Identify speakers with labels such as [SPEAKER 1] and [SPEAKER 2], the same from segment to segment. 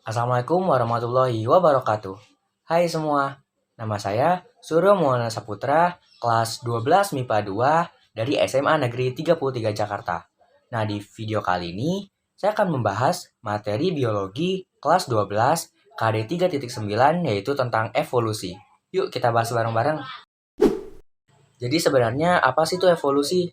[SPEAKER 1] Assalamualaikum warahmatullahi wabarakatuh. Hai semua, nama saya Suryo Maulana Saputra, kelas 12 MIPA 2 dari SMA Negeri 33 Jakarta. Nah, di video kali ini, saya akan membahas materi biologi kelas 12 KD 3.9 yaitu tentang evolusi. Yuk kita bahas bareng-bareng. Jadi sebenarnya apa sih itu evolusi?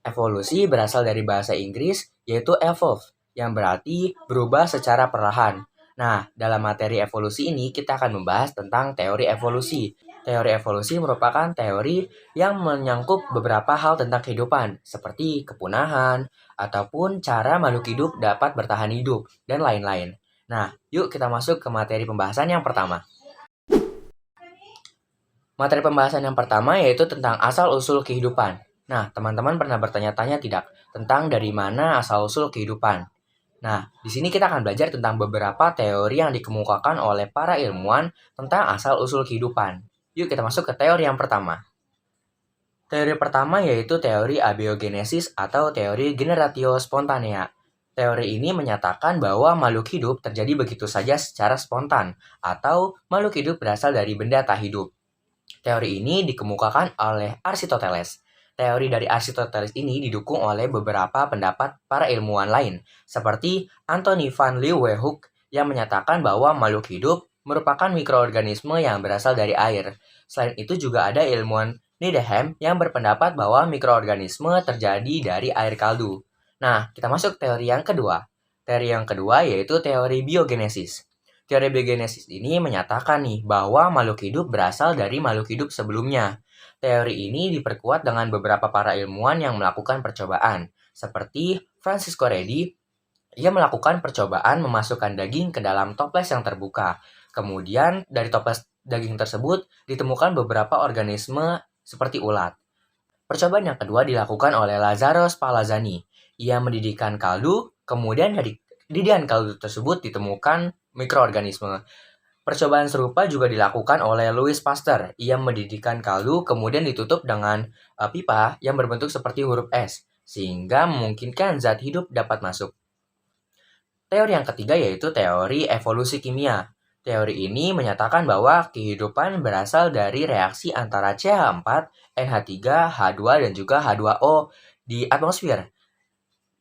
[SPEAKER 1] Evolusi berasal dari bahasa Inggris yaitu evolve, yang berarti berubah secara perlahan. Nah, dalam materi evolusi ini kita akan membahas tentang teori evolusi. Teori evolusi merupakan teori yang menyangkut beberapa hal tentang kehidupan, seperti kepunahan, ataupun cara makhluk hidup dapat bertahan hidup, dan lain-lain. Nah, yuk kita masuk ke materi pembahasan yang pertama. Materi pembahasan yang pertama yaitu tentang asal-usul kehidupan. Nah, teman-teman pernah bertanya-tanya tidak tentang dari mana asal-usul kehidupan? Nah, di sini kita akan belajar tentang beberapa teori yang dikemukakan oleh para ilmuwan tentang asal-usul kehidupan. Yuk kita masuk ke teori yang pertama. Teori pertama yaitu teori abiogenesis atau teori generatio spontanea. Teori ini menyatakan bahwa makhluk hidup terjadi begitu saja secara spontan, atau makhluk hidup berasal dari benda tak hidup. Teori ini dikemukakan oleh Aristoteles. Teori dari Aristoteles ini didukung oleh beberapa pendapat para ilmuwan lain, seperti Anthony van Leeuwenhoek yang menyatakan bahwa makhluk hidup merupakan mikroorganisme yang berasal dari air. Selain itu juga ada ilmuwan Needham yang berpendapat bahwa mikroorganisme terjadi dari air kaldu. Nah, kita masuk teori yang kedua. Teori yang kedua yaitu teori biogenesis. Teori biogenesis ini menyatakan nih bahwa makhluk hidup berasal dari makhluk hidup sebelumnya. Teori ini diperkuat dengan beberapa para ilmuwan yang melakukan percobaan, seperti Francisco Redi. Ia melakukan percobaan memasukkan daging ke dalam toples yang terbuka. Kemudian dari toples daging tersebut ditemukan beberapa organisme seperti ulat. Percobaan yang kedua dilakukan oleh Lazzaro Spallanzani. Ia mendidihkan kaldu, kemudian dari didihan kaldu tersebut ditemukan mikroorganisme. Percobaan serupa juga dilakukan oleh Louis Pasteur. Ia mendidihkan kaldu, kemudian ditutup dengan pipa yang berbentuk seperti huruf S, sehingga memungkinkan zat hidup dapat masuk. Teori yang ketiga yaitu teori evolusi kimia. Teori ini menyatakan bahwa kehidupan berasal dari reaksi antara CH4, NH3, H2, dan juga H2O di atmosfer.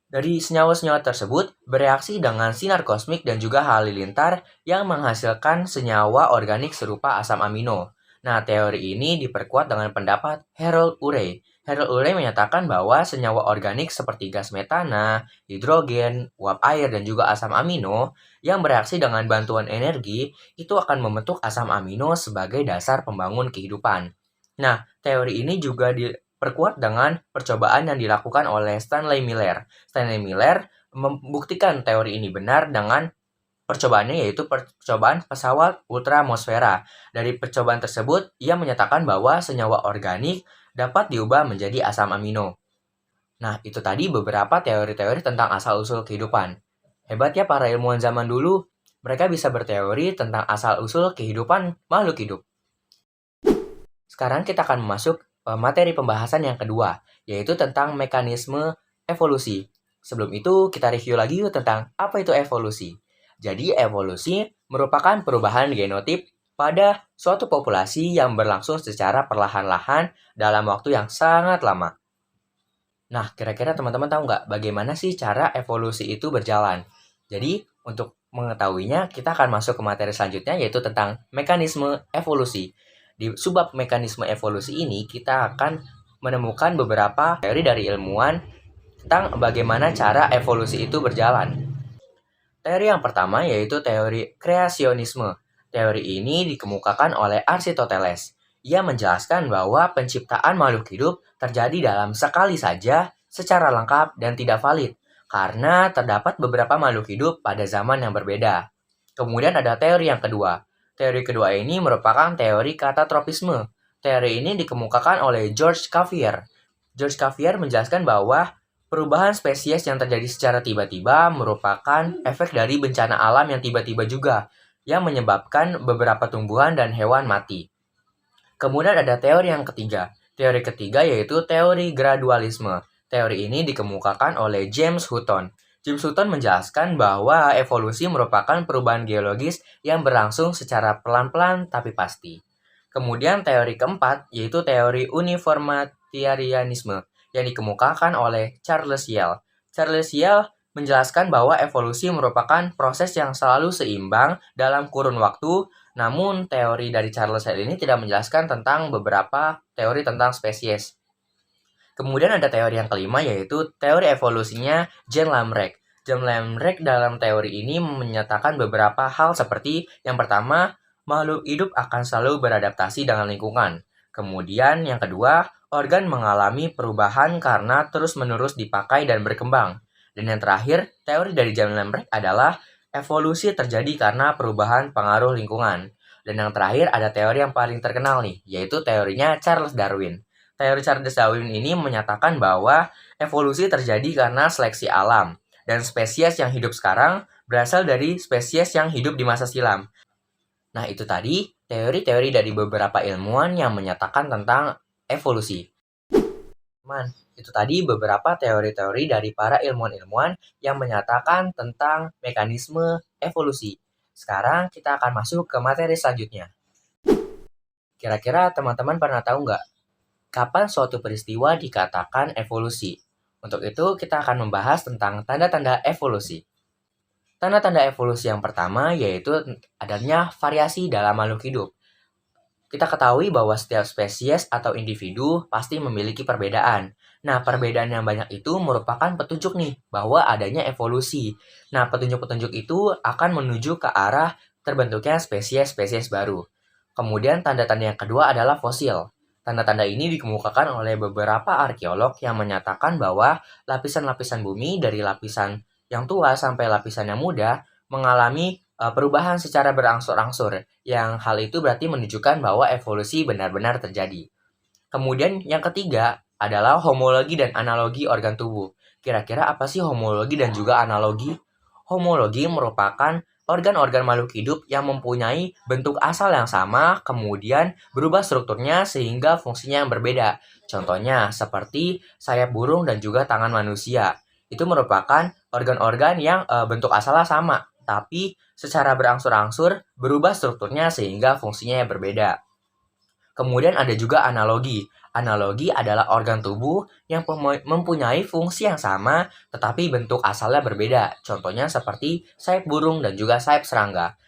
[SPEAKER 1] Dari senyawa-senyawa tersebut bereaksi dengan sinar kosmik dan juga halilintar yang menghasilkan senyawa organik serupa asam amino. Nah, teori ini diperkuat dengan pendapat Harold Urey. Harold Urey menyatakan bahwa senyawa organik seperti gas metana, hidrogen, uap air, dan juga asam amino yang bereaksi dengan bantuan energi itu akan membentuk asam amino sebagai dasar pembangun kehidupan. Nah, teori ini juga diperkuat dengan percobaan yang dilakukan oleh Stanley Miller. Stanley Miller membuktikan teori ini benar dengan percobaannya yaitu percobaan pesawat ultramosfera. Dari percobaan tersebut, ia menyatakan bahwa senyawa organik dapat diubah menjadi asam amino. Nah, itu tadi beberapa teori-teori tentang asal-usul kehidupan. Hebat ya para ilmuwan zaman dulu, mereka bisa berteori tentang asal-usul kehidupan makhluk hidup. Sekarang kita akan masuk materi pembahasan yang kedua, yaitu tentang mekanisme evolusi. Sebelum itu, kita review lagi tentang apa itu evolusi. Jadi, evolusi merupakan perubahan genotip pada suatu populasi yang berlangsung secara perlahan-lahan dalam waktu yang sangat lama. Nah, kira-kira teman-teman tahu nggak bagaimana sih cara evolusi itu berjalan? Jadi, untuk mengetahuinya, kita akan masuk ke materi selanjutnya, yaitu tentang mekanisme evolusi. Di subbab mekanisme evolusi ini, kita akan menemukan beberapa teori dari ilmuwan tentang bagaimana cara evolusi itu berjalan. Teori yang pertama yaitu teori kreasionisme. Teori ini dikemukakan oleh Aristoteles. Ia menjelaskan bahwa penciptaan makhluk hidup terjadi dalam sekali saja, secara lengkap dan tidak valid, karena terdapat beberapa makhluk hidup pada zaman yang berbeda. Kemudian ada teori yang kedua. Teori kedua ini merupakan teori katatropisme. Teori ini dikemukakan oleh George Cuvier. George Cuvier menjelaskan bahwa perubahan spesies yang terjadi secara tiba-tiba merupakan efek dari bencana alam yang tiba-tiba juga, yang menyebabkan beberapa tumbuhan dan hewan mati. Kemudian ada teori yang ketiga. Teori ketiga yaitu teori gradualisme. Teori ini dikemukakan oleh James Hutton. James Sutton menjelaskan bahwa evolusi merupakan perubahan geologis yang berlangsung secara pelan-pelan tapi pasti. Kemudian teori keempat yaitu teori uniformitarianisme yang dikemukakan oleh Charles Yell. Charles Yell menjelaskan bahwa evolusi merupakan proses yang selalu seimbang dalam kurun waktu, namun teori dari Charles Yell ini tidak menjelaskan tentang beberapa teori tentang spesies. Kemudian ada teori yang kelima yaitu teori evolusinya Jean Lamrecht. Jean Lamrecht dalam teori ini menyatakan beberapa hal seperti yang pertama, makhluk hidup akan selalu beradaptasi dengan lingkungan. Kemudian yang kedua, organ mengalami perubahan karena terus-menerus dipakai dan berkembang. Dan yang terakhir, teori dari Jean Lamrecht adalah evolusi terjadi karena perubahan pengaruh lingkungan. Dan yang terakhir ada teori yang paling terkenal nih, yaitu teorinya Charles Darwin. Teori Charles Darwin ini menyatakan bahwa evolusi terjadi karena seleksi alam, dan spesies yang hidup sekarang berasal dari spesies yang hidup di masa silam. Nah, itu tadi teori-teori dari beberapa ilmuwan yang menyatakan tentang evolusi. Teman, itu tadi beberapa teori-teori dari para ilmuwan-ilmuwan yang menyatakan tentang mekanisme evolusi. Sekarang kita akan masuk ke materi selanjutnya. Kira-kira teman-teman pernah tahu nggak kapan suatu peristiwa dikatakan evolusi? Untuk itu, kita akan membahas tentang tanda-tanda evolusi. Tanda-tanda evolusi yang pertama yaitu adanya variasi dalam makhluk hidup. Kita ketahui bahwa setiap spesies atau individu pasti memiliki perbedaan. Nah, perbedaan yang banyak itu merupakan petunjuk nih bahwa adanya evolusi. Nah, petunjuk-petunjuk itu akan menuju ke arah terbentuknya spesies-spesies baru. Kemudian tanda-tanda yang kedua adalah fosil. Tanda-tanda ini dikemukakan oleh beberapa arkeolog yang menyatakan bahwa lapisan-lapisan bumi dari lapisan yang tua sampai lapisan yang muda mengalami perubahan secara berangsur-angsur, yang hal itu berarti menunjukkan bahwa evolusi benar-benar terjadi. Kemudian yang ketiga adalah homologi dan analogi organ tubuh. Kira-kira apa sih homologi dan juga analogi? Homologi merupakan organ-organ makhluk hidup yang mempunyai bentuk asal yang sama, kemudian berubah strukturnya sehingga fungsinya yang berbeda. Contohnya seperti sayap burung dan juga tangan manusia. Itu merupakan organ-organ yang bentuk asalnya sama, tapi secara berangsur-angsur berubah strukturnya sehingga fungsinya yang berbeda. Kemudian ada juga analogi. Analogi adalah organ tubuh yang mempunyai fungsi yang sama tetapi bentuk asalnya berbeda. Contohnya seperti sayap burung dan juga sayap serangga.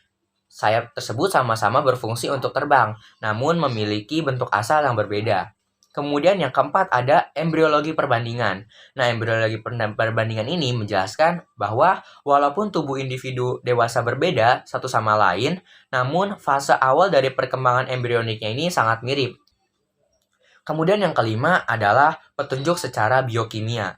[SPEAKER 1] Sayap tersebut sama-sama berfungsi untuk terbang, namun memiliki bentuk asal yang berbeda. Kemudian yang keempat ada embriologi perbandingan. Nah, embriologi perbandingan ini menjelaskan bahwa walaupun tubuh individu dewasa berbeda satu sama lain, namun fase awal dari perkembangan embrioniknya ini sangat mirip. Kemudian yang kelima adalah petunjuk secara biokimia.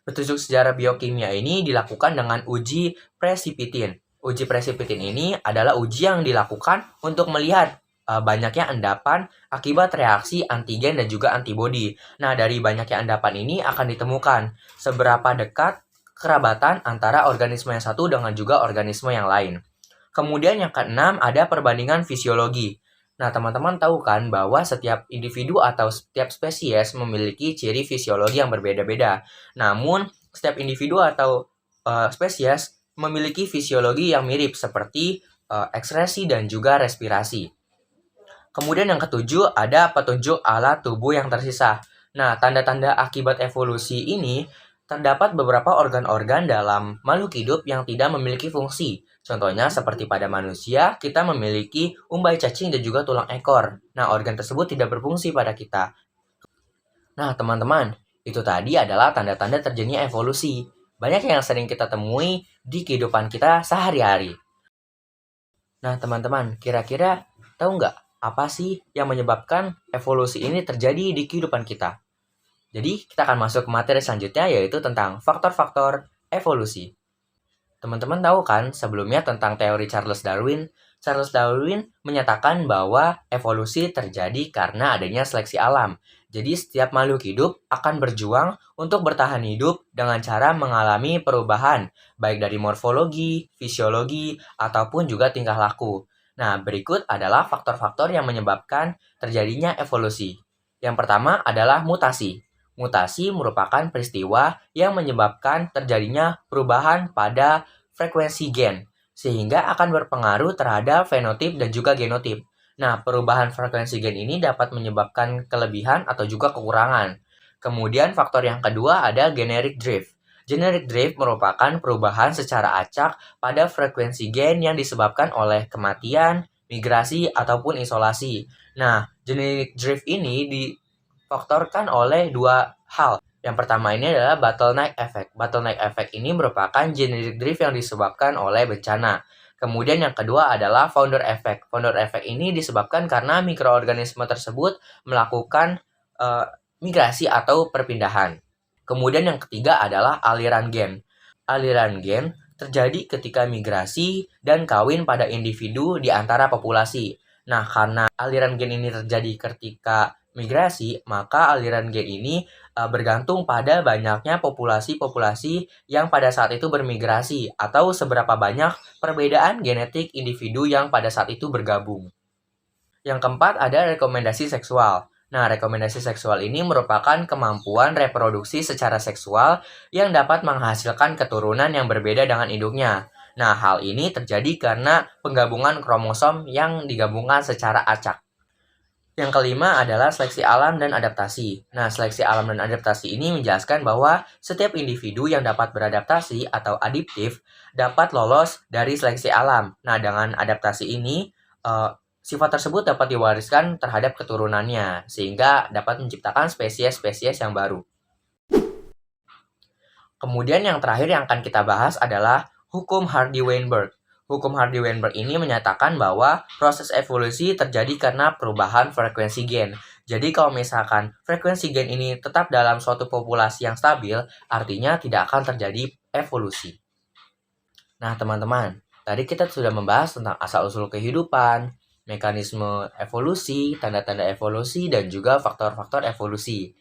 [SPEAKER 1] Petunjuk secara biokimia ini dilakukan dengan uji precipitin. Uji precipitin ini adalah uji yang dilakukan untuk melihat banyaknya endapan akibat reaksi antigen dan juga antibodi. Nah, dari banyaknya endapan ini akan ditemukan seberapa dekat kerabatan antara organisme yang satu dengan juga organisme yang lain. Kemudian yang keenam ada perbandingan fisiologi. Nah, teman-teman tahu kan bahwa setiap individu atau setiap spesies memiliki ciri fisiologi yang berbeda-beda. Namun, setiap individu atau spesies memiliki fisiologi yang mirip seperti ekskresi dan juga respirasi. Kemudian yang ketujuh ada petunjuk alat tubuh yang tersisa. Nah, tanda-tanda akibat evolusi ini terdapat beberapa organ-organ dalam makhluk hidup yang tidak memiliki fungsi. Contohnya seperti pada manusia, kita memiliki umbai cacing dan juga tulang ekor. Nah, organ tersebut tidak berfungsi pada kita. Nah, teman-teman, itu tadi adalah tanda-tanda terjadinya evolusi. Banyak yang sering kita temui di kehidupan kita sehari-hari. Nah, teman-teman, kira-kira tahu nggak apa sih yang menyebabkan evolusi ini terjadi di kehidupan kita? Jadi, kita akan masuk ke materi selanjutnya yaitu tentang faktor-faktor evolusi. Teman-teman tahu kan sebelumnya tentang teori Charles Darwin? Charles Darwin menyatakan bahwa evolusi terjadi karena adanya seleksi alam. Jadi setiap makhluk hidup akan berjuang untuk bertahan hidup dengan cara mengalami perubahan, baik dari morfologi, fisiologi, ataupun juga tingkah laku. Nah, berikut adalah faktor-faktor yang menyebabkan terjadinya evolusi. Yang pertama adalah mutasi. Mutasi merupakan peristiwa yang menyebabkan terjadinya perubahan pada frekuensi gen, sehingga akan berpengaruh terhadap fenotip dan juga genotip. Nah, perubahan frekuensi gen ini dapat menyebabkan kelebihan atau juga kekurangan. Kemudian faktor yang kedua ada genetic drift. Genetic drift merupakan perubahan secara acak pada frekuensi gen yang disebabkan oleh kematian, migrasi, ataupun isolasi. Nah, genetic drift ini difaktorkan oleh dua hal. Yang pertama ini adalah bottleneck effect. Bottleneck effect ini merupakan genetic drift yang disebabkan oleh bencana. Kemudian yang kedua adalah founder effect. Founder effect ini disebabkan karena mikroorganisme tersebut melakukan migrasi atau perpindahan. Kemudian yang ketiga adalah aliran gen. Aliran gen terjadi ketika migrasi dan kawin pada individu di antara populasi. Nah, karena aliran gen ini terjadi ketika migrasi, maka aliran gen ini bergantung pada banyaknya populasi-populasi yang pada saat itu bermigrasi atau seberapa banyak perbedaan genetik individu yang pada saat itu bergabung. Yang keempat ada rekomendasi seksual. Nah, rekomendasi seksual ini merupakan kemampuan reproduksi secara seksual yang dapat menghasilkan keturunan yang berbeda dengan induknya. Nah, hal ini terjadi karena penggabungan kromosom yang digabungkan secara acak. Yang kelima adalah seleksi alam dan adaptasi. Nah, seleksi alam dan adaptasi ini menjelaskan bahwa setiap individu yang dapat beradaptasi atau adaptif dapat lolos dari seleksi alam. Nah, dengan adaptasi ini, sifat tersebut dapat diwariskan terhadap keturunannya, sehingga dapat menciptakan spesies-spesies yang baru. Kemudian yang terakhir yang akan kita bahas adalah hukum Hardy-Weinberg. Hukum Hardy-Weinberg ini menyatakan bahwa proses evolusi terjadi karena perubahan frekuensi gen. Jadi kalau misalkan frekuensi gen ini tetap dalam suatu populasi yang stabil, artinya tidak akan terjadi evolusi. Nah teman-teman, tadi kita sudah membahas tentang asal-usul kehidupan, mekanisme evolusi, tanda-tanda evolusi, dan juga faktor-faktor evolusi.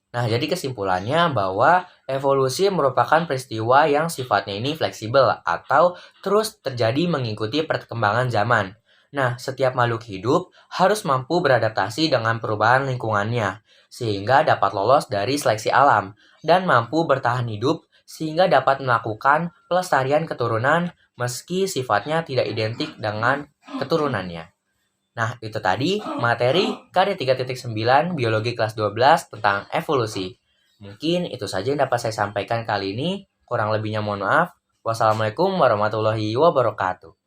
[SPEAKER 1] Nah, jadi kesimpulannya bahwa evolusi merupakan peristiwa yang sifatnya ini fleksibel atau terus terjadi mengikuti perkembangan zaman. Nah, setiap makhluk hidup harus mampu beradaptasi dengan perubahan lingkungannya, sehingga dapat lolos dari seleksi alam, dan mampu bertahan hidup sehingga dapat melakukan pelestarian keturunan meski sifatnya tidak identik dengan keturunannya. Nah, itu tadi materi KD 3.9 Biologi kelas 12 tentang evolusi. Mungkin itu saja yang dapat saya sampaikan kali ini. Kurang lebihnya mohon maaf. Wassalamualaikum warahmatullahi wabarakatuh.